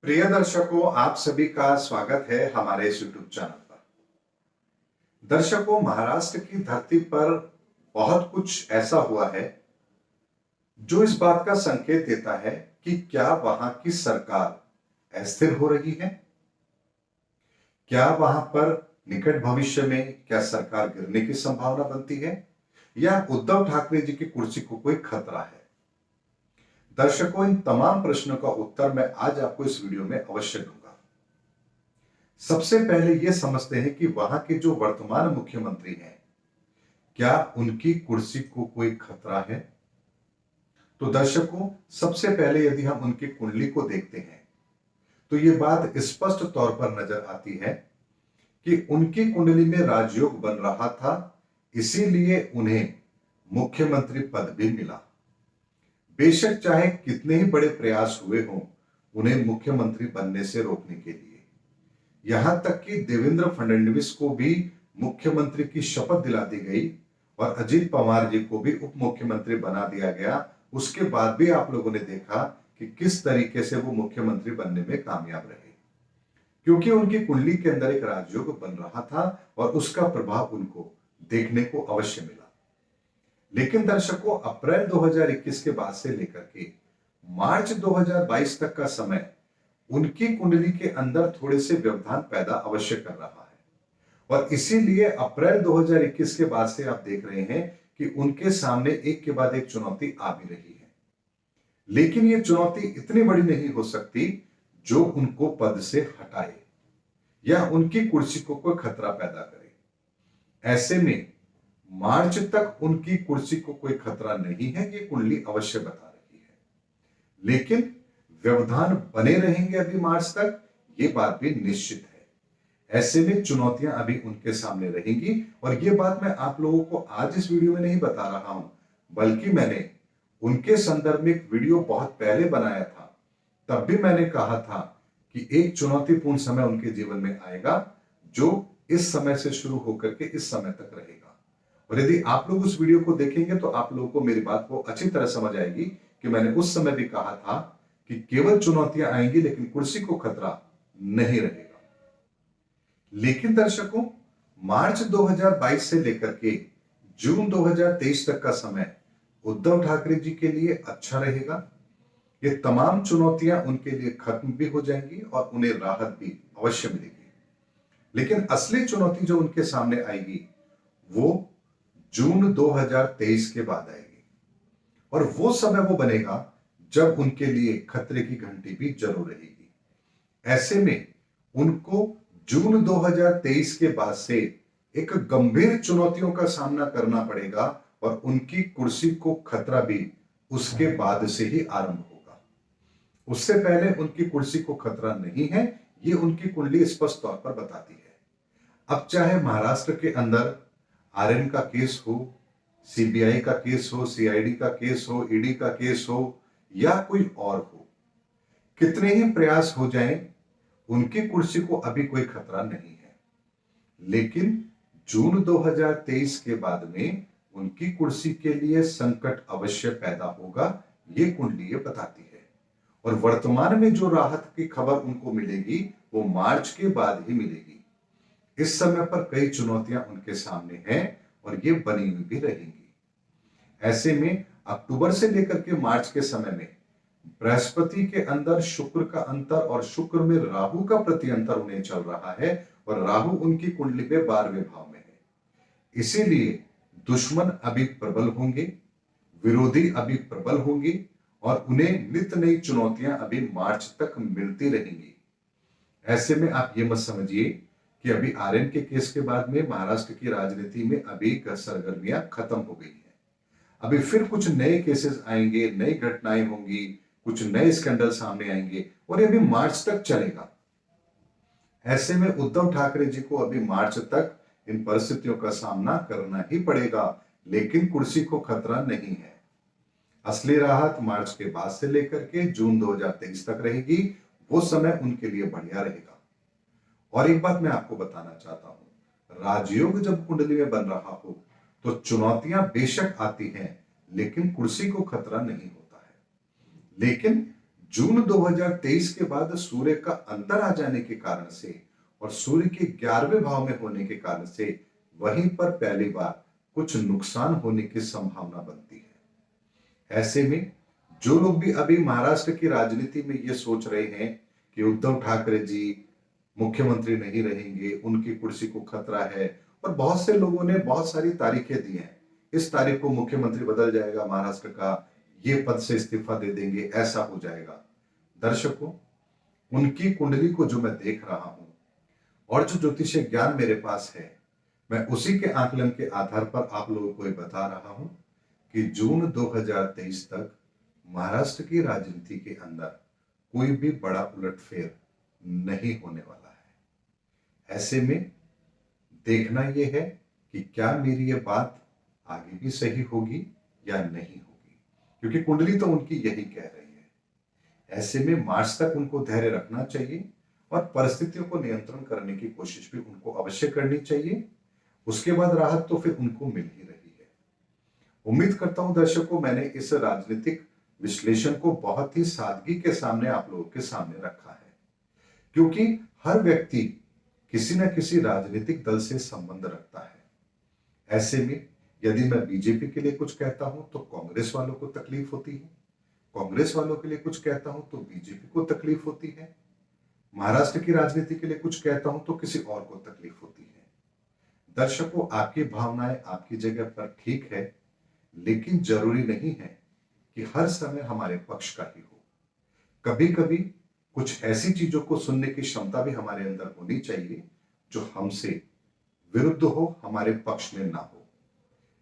प्रिय दर्शकों, आप सभी का स्वागत है हमारे इस यूट्यूब चैनल पर। दर्शकों, महाराष्ट्र की धरती पर बहुत कुछ ऐसा हुआ है जो इस बात का संकेत देता है कि क्या वहां की सरकार अस्थिर हो रही है। क्या वहां पर निकट भविष्य में क्या सरकार गिरने की संभावना बनती है या उद्धव ठाकरे जी की कुर्सी को कोई खतरा है। दर्शकों, इन तमाम प्रश्नों का उत्तर मैं आज आपको इस वीडियो में अवश्य दूंगा। सबसे पहले यह समझते हैं कि वहां के जो वर्तमान मुख्यमंत्री हैं, क्या उनकी कुर्सी को कोई खतरा है। तो दर्शकों, सबसे पहले यदि हम उनकी कुंडली को देखते हैं तो यह बात स्पष्ट तौर पर नजर आती है कि उनकी कुंडली में राजयोग बन रहा था, इसीलिए उन्हें मुख्यमंत्री पद भी मिला। बेशक चाहे कितने ही बड़े प्रयास हुए हों उन्हें मुख्यमंत्री बनने से रोकने के लिए, यहां तक कि देवेंद्र फडणवीस को भी मुख्यमंत्री की शपथ दिला दी गई और अजीत पवार जी को भी उप मुख्यमंत्री बना दिया गया। उसके बाद भी आप लोगों ने देखा कि किस तरीके से वो मुख्यमंत्री बनने में कामयाब रहे, क्योंकि उनकी कुंडली के अंदर एक राजयोग बन रहा था और उसका प्रभाव उनको देखने को अवश्य मिला। लेकिन दर्शकों, अप्रैल 2021 के बाद से लेकर के मार्च 2022 तक का समय उनकी कुंडली के अंदर थोड़े से व्यवधान पैदा अवश्य कर रहा है और इसीलिए अप्रैल 2021 के बाद से आप देख रहे हैं कि उनके सामने एक के बाद एक चुनौती आ भी रही है। लेकिन यह चुनौती इतनी बड़ी नहीं हो सकती जो उनको पद से हटाए या उनकी कुर्सी को कोई खतरा पैदा करे। ऐसे में मार्च तक उनकी कुर्सी को कोई खतरा नहीं है, ये कुंडली अवश्य बता रही है। लेकिन व्यवधान बने रहेंगे अभी मार्च तक, ये बात भी निश्चित है। ऐसे में चुनौतियां अभी उनके सामने रहेंगी और ये बात मैं आप लोगों को आज इस वीडियो में नहीं बता रहा हूं, बल्कि मैंने उनके संदर्भ में एक वीडियो बहुत पहले बनाया था। तब भी मैंने कहा था कि एक चुनौतीपूर्ण समय उनके जीवन में आएगा जो इस समय से शुरू होकर के इस समय तक रहेगा। और यदि आप लोग उस वीडियो को देखेंगे तो आप लोगों को मेरी बात को अच्छी तरह समझ आएगी कि मैंने उस समय भी कहा था कि केवल चुनौतियां आएंगी लेकिन कुर्सी को खतरा नहीं रहेगा। लेकिन दर्शकों, मार्च 2022 से लेकर के जून 2023 तक का समय उद्धव ठाकरे जी के लिए अच्छा रहेगा। ये तमाम चुनौतियां उनके लिए खत्म भी हो जाएंगी और उन्हें राहत भी अवश्य मिलेगी। लेकिन असली चुनौती जो उनके सामने आएगी वो जून 2023 के बाद आएगी और वो समय वो बनेगा जब उनके लिए खतरे की घंटी भी जरूर रहेगी। ऐसे में उनको जून 2023 के बाद से एक गंभीर चुनौतियों का सामना करना पड़ेगा और उनकी कुर्सी को खतरा भी उसके बाद से ही आरंभ होगा। उससे पहले उनकी कुर्सी को खतरा नहीं है, ये उनकी कुंडली स्पष्ट तौर पर बताती है। अब चाहे महाराष्ट्र के अंदर आरएन का केस हो, सीबीआई का केस हो, सीआईडी का केस हो, ईडी का केस हो या कोई और हो, कितने ही प्रयास हो जाएं, उनकी कुर्सी को अभी कोई खतरा नहीं है। लेकिन जून 2023 के बाद में उनकी कुर्सी के लिए संकट अवश्य पैदा होगा, ये कुंडली ये बताती है। और वर्तमान में जो राहत की खबर उनको मिलेगी वो मार्च के बाद ही मिलेगी। इस समय पर कई चुनौतियां उनके सामने हैं और ये बनी हुई भी रहेंगी। ऐसे में अक्टूबर से लेकर के मार्च के समय में बृहस्पति के अंदर शुक्र का अंतर और शुक्र में राहु का प्रति अंतर उन्हें चल रहा है और राहु उनकी कुंडली में 12वें भाव में है। इसीलिए दुश्मन अभी प्रबल होंगे, विरोधी अभी प्रबल होंगे और उन्हें नित नई चुनौतियां अभी मार्च तक मिलती रहेंगी। ऐसे में आप ये मत समझिए कि अभी आरएन के केस के बाद में महाराष्ट्र की राजनीति में अभी सरगर्मियां खत्म हो गई हैं। अभी फिर कुछ नए केसेस आएंगे, नई घटनाएं होंगी, कुछ नए स्कैंडल सामने आएंगे और ये अभी मार्च तक चलेगा। ऐसे में उद्धव ठाकरे जी को अभी मार्च तक इन परिस्थितियों का सामना करना ही पड़ेगा, लेकिन कुर्सी को खतरा नहीं है। असली राहत मार्च के बाद से लेकर के जून 2023 तक रहेगी, वो समय उनके लिए बढ़िया रहेगा। और एक बात मैं आपको बताना चाहता हूं, राजयोग जब कुंडली में बन रहा हो तो चुनौतियां बेशक आती हैं लेकिन कुर्सी को खतरा नहीं होता है। लेकिन जून 2023 के बाद सूर्य का अंतर आ जाने के कारण से और सूर्य के 11वें भाव में होने के कारण से वहीं पर पहली बार कुछ नुकसान होने की संभावना बनती है। ऐसे में जो लोग भी अभी महाराष्ट्र की राजनीति में ये सोच रहे हैं कि उद्धव ठाकरे जी मुख्यमंत्री नहीं रहेंगे, उनकी कुर्सी को खतरा है, और बहुत से लोगों ने बहुत सारी तारीखें दी हैं, इस तारीख को मुख्यमंत्री बदल जाएगा महाराष्ट्र का, ये पद से इस्तीफा दे देंगे, ऐसा हो जाएगा। दर्शकों, उनकी कुंडली को जो मैं देख रहा हूं और जो ज्योतिषीय ज्ञान मेरे पास है, मैं उसी के आकलन के आधार पर आप लोगों को ये बता रहा हूं कि जून 2023 तक महाराष्ट्र की राजनीति के अंदर कोई भी बड़ा उलटफेर नहीं होने वाला है। ऐसे में देखना यह है कि क्या मेरी ये बात आगे भी सही होगी या नहीं होगी, क्योंकि कुंडली तो उनकी यही कह रही है। ऐसे में मार्च तक उनको धैर्य रखना चाहिए और परिस्थितियों को नियंत्रण करने की कोशिश भी उनको अवश्य करनी चाहिए। उसके बाद राहत तो फिर उनको मिल ही रही है। उम्मीद करता हूं दर्शकों, मैंने इस राजनीतिक विश्लेषण को बहुत ही सादगी के सामने आप लोगों के सामने रखा है, क्योंकि हर व्यक्ति किसी न किसी राजनीतिक दल से संबंध रखता है। ऐसे में यदि मैं बीजेपी के लिए कुछ कहता हूं तो कांग्रेस वालों को तकलीफ होती है, कांग्रेस वालों के लिए कुछ कहता हूं तो बीजेपी को तकलीफ होती है, महाराष्ट्र की राजनीति के लिए कुछ कहता हूं तो किसी और को तकलीफ होती है। दर्शकों, आपकी भावनाएं आपकी जगह पर ठीक है, लेकिन जरूरी नहीं है कि हर समय हमारे पक्ष का ही हो। कभी कभी कुछ ऐसी चीजों को सुनने की क्षमता भी हमारे अंदर होनी चाहिए जो हमसे विरुद्ध हो, हमारे पक्ष में ना हो।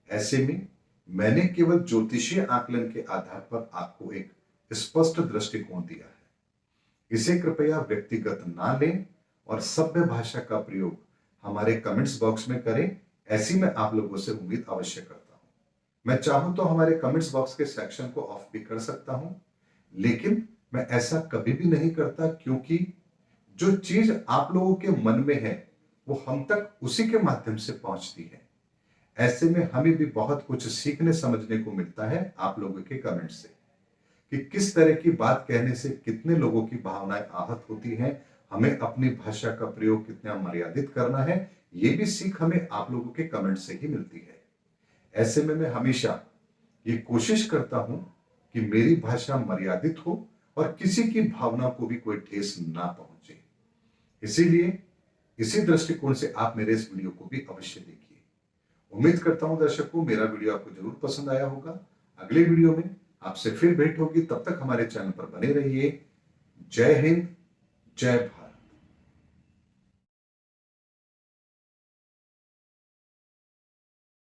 ऐसे में मैंने केवल ज्योतिषीय आकलन के आधार पर आपको एक स्पष्ट दृष्टिकोण दिया है। इसे कृपया व्यक्तिगत ना लें और सभ्य भाषा का प्रयोग हमारे कमेंट्स बॉक्स में करें, ऐसी मैं आप लोगों से उम्मीद अवश्य करता हूं। मैं चाहूं तो हमारे कमेंट्स बॉक्स के सेक्शन को ऑफ भी कर सकता हूं, लेकिन मैं ऐसा कभी भी नहीं करता, क्योंकि जो चीज आप लोगों के मन में है वो हम तक उसी के माध्यम से पहुंचती है। ऐसे में हमें भी बहुत कुछ सीखने समझने को मिलता है आप लोगों के कमेंट से, कि किस तरह की बात कहने से कितने लोगों की भावनाएं आहत होती हैं, हमें अपनी भाषा का प्रयोग कितना मर्यादित करना है, ये भी सीख हमें आप लोगों के कमेंट से ही मिलती है। ऐसे में मैं हमेशा ये कोशिश करता हूं कि मेरी भाषा मर्यादित हो और किसी की भावना को भी कोई ठेस ना पहुंचे। इसीलिए इसी दृष्टिकोण से आप मेरे इस वीडियो को भी अवश्य देखिए। उम्मीद करता हूं दर्शकों, मेरा वीडियो आपको जरूर पसंद आया होगा। अगले वीडियो में आपसे फिर भेंट होगी, तब तक हमारे चैनल पर बने रहिए। जय हिंद, जय भारत।